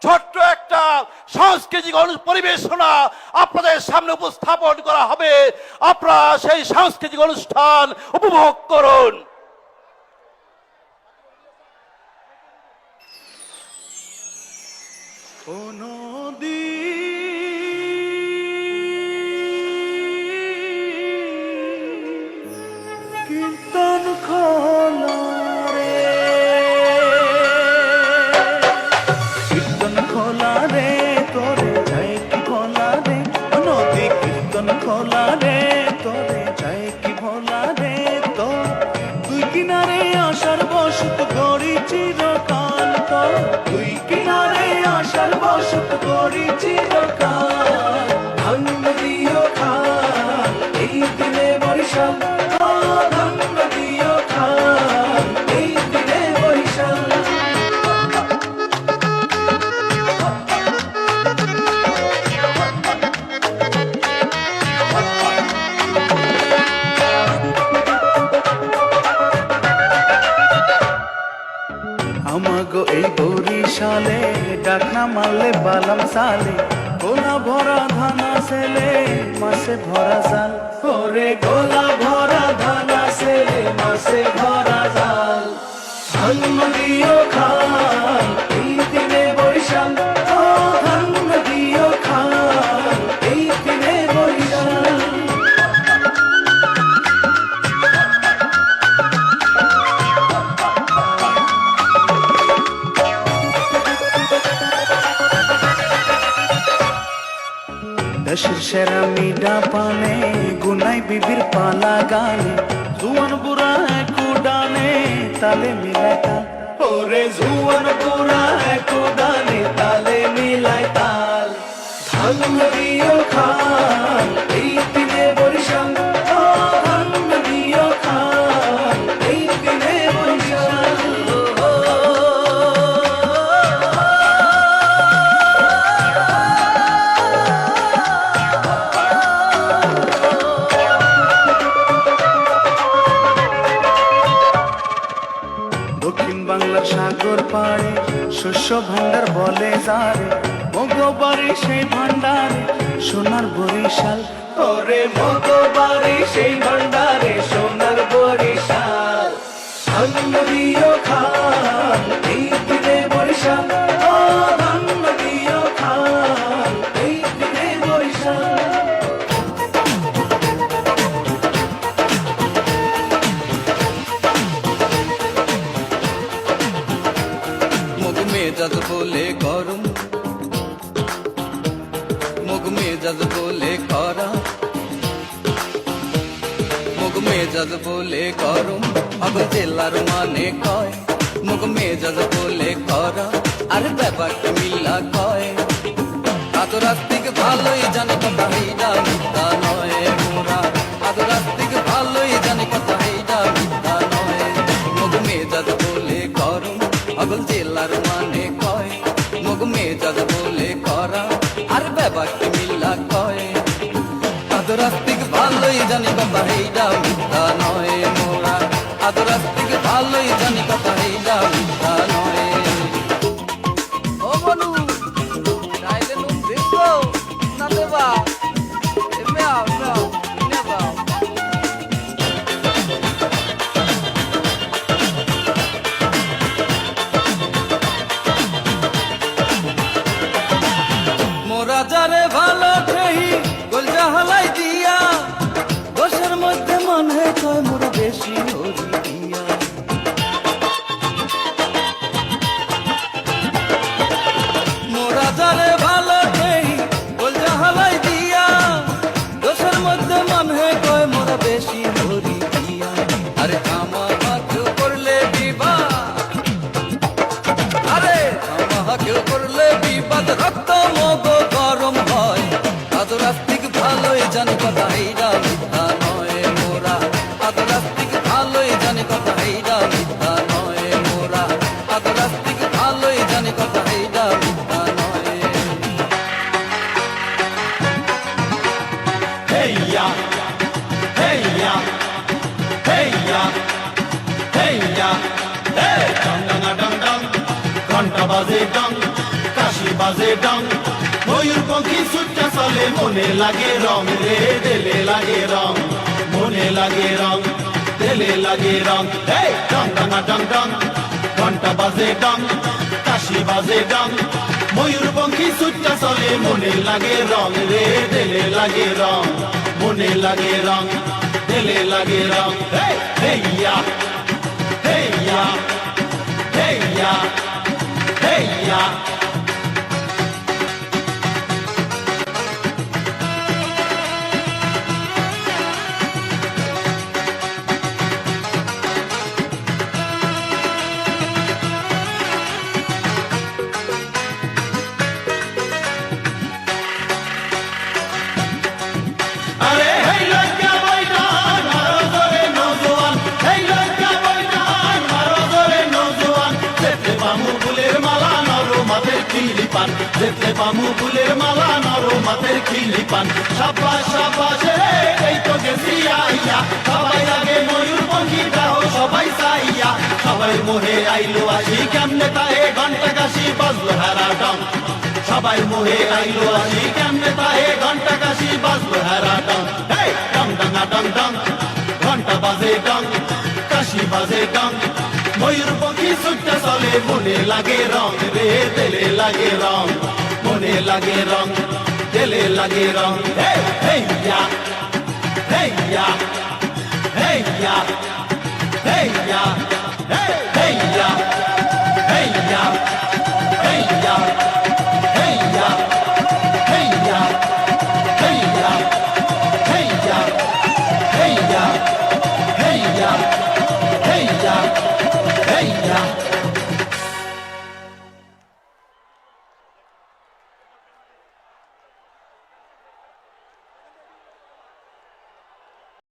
ছোট্ট একটা সাংস্কৃতিক পরিবেশনা আপনাদের সামনে উপস্থাপন করা হবে। আপনারা সেই সাংস্কৃতিক অনুষ্ঠান উপভোগ করুন। কীর্তন খোলা রে, কীর্তন খোলা রে, তোরে যায় কি ভোলা রে, নদী কীর্তন খোলা রে, তোরে যায় কি ভোলা রে, তো তুই কিনারে আসার বসত করি চিরকাল, তো তুই কিনারে আসার বসত করি চিরকাল, ধন্য দিও খাল এই দিনে বরিশাল, ধন্য দিও খাল এই দিনে বরিশাল। আমাগো এই বরিশালে ডাক না মারলে বালাম সালে, গোলা ভরা ধানা সেলে মাসে ভরা জাল, ওরে গোলা ভরা ধানা সেলে মাসে ভরা জাল, ধন্য দিও খাল এই দিনে বরিশাল, ধন্য দিও খাল এই দিনে বরিশাল। দেশের সেরা মিডা পানে গুনাই বিবির পালা গানে, জুয়ান বুড়া এক উডানে তালে মিলায় তাল, ওরে জুয়ান বুড়া এক উডানে তালে মিলায় তাল, ধন্য দিও খাল এই দিনে বরিশাল, ধন্য দিও খাল এই দিনে বরিশাল। দক্ষিণ বাংলার সাগর পাড়ে শস্য ভান্ডার বলে যারে, মগবাড়ি সেই ভান্ডারে সোনার বরিশাল, ওরে মগবাড়ি সেই ভান্ডারে সোনার বরিশাল, ধন্য দিও খাল এই দিনে বরিশাল, ধন্য দিও খাল এই দিনে বরিশাল। মেজাজ বলে গরম, মুগ মেজাজ বলে করা, মুগ মেজাজ বলে গরম, আবার জেলার মানে কয়, মুগ মেজাজ বলে করা, আর ব্যাপারটা মিল্লা কয়, আতো রাস্তিক ভালোই জানে কথা এইটা মিথ্যা নয়, মোরা আতো রাস্তিক ভালোই জানে কথা এইটা মিথ্যা নয়, মুগ মেজাজ বলে গরম, আগল জেলার মানে কয়, মুগ মেজাজ বলে করা, আর ব্যাপারটি মিল্লা কয়, আদর আস্তিক ভালোই জানি কথা এইটা মিথ্যা নয়, মোরা আদর আস্তিক ভালোই জানি কথা এইটা মিথ্যা নয়। ও বনু চাইলে নুন দেখো না দেবা, এমে আও নাও নেবা। মোরা যারে ভালো ঠেহি গোলজা হালাই দিয়া, দোষের মধ্যে মনে কয় মোরা বেশি হরি দিয়া, মোরা যারে ভালো ঠেহি গোলজা হালাই দিয়া, দোষের মধ্যে মনে কয় মোরা বেশি হরি দিয়া, আরে আমার হাত করলে বিবাদ, আরে আমার কেউ করলে বিবাদ, রক্ত মগ গরম হয়, আদর আস্তিক ভালোই জানি কথা এইটা মিথ্যা নয়, মোরা আদর আস্তিক ভালোই জানি কথা এইটা মিথ্যা নয়, মোরা আদর আস্তিক ভালোই জানি কথা এইটা মিথ্যা নয়। হেইয়া হেইয়া হেইয়া হেইয়া, হে ডং ডং ডং ডং, ঘন্টা বাজে ডং, বাজে ডং ময়ূর পঙ্খী সুট্টা চলে মনে লাগে রং রে দেলে লাগে রং মনে লাগে রং দেলে লাগে রং এই ডং ডাঙা ডং ডং ঘন্টা বাজে ডং কাশি বাজে ডং ময়ূর পঙ্খী সুট্টা চলে মনে লাগে রং রে দেলে লাগে রং মনে লাগে রং দেলে লাগে রং এই হেইয়া হেইয়া হেইয়া হেইয়া আরে হেই লজ্জা বইটান মারো জোরে নওজোয়ান হেই লজ্জা বইটান মারো জোরে নওজোয়ান যেতে পামু ফুলের মালা নরো মাথের খিলি পান যেতে পামু ফুলের মালা নরো মাথের খিলি পান সাবাস সাবাস রে এই তো গেছি আইয়া সবাই আগে ময়ূর পঙ্খী দাও সবাই চাইয়া সবাই মোহে আইলো আসি কেমনে তাহে ঘন্টা কাশি বাজলো হারা ডং সবাই মোহে আইলো আসি কেমনে তাহে ঘন্টা কাশি বাজলো হারা ডং হেই ডং ডাঙা ডং ডং ঘন্টা বাজে ডং কাশি বাজে ডং ময়ূর পঙ্খী সুট্টা চলে মনে লাগে রং রে দেলে লাগে রং মনে লাগে রং দেলে লাগে রং হেই হেইয়া হেইয়া হেইয়া হেইয়া হেইয়া হেইয়া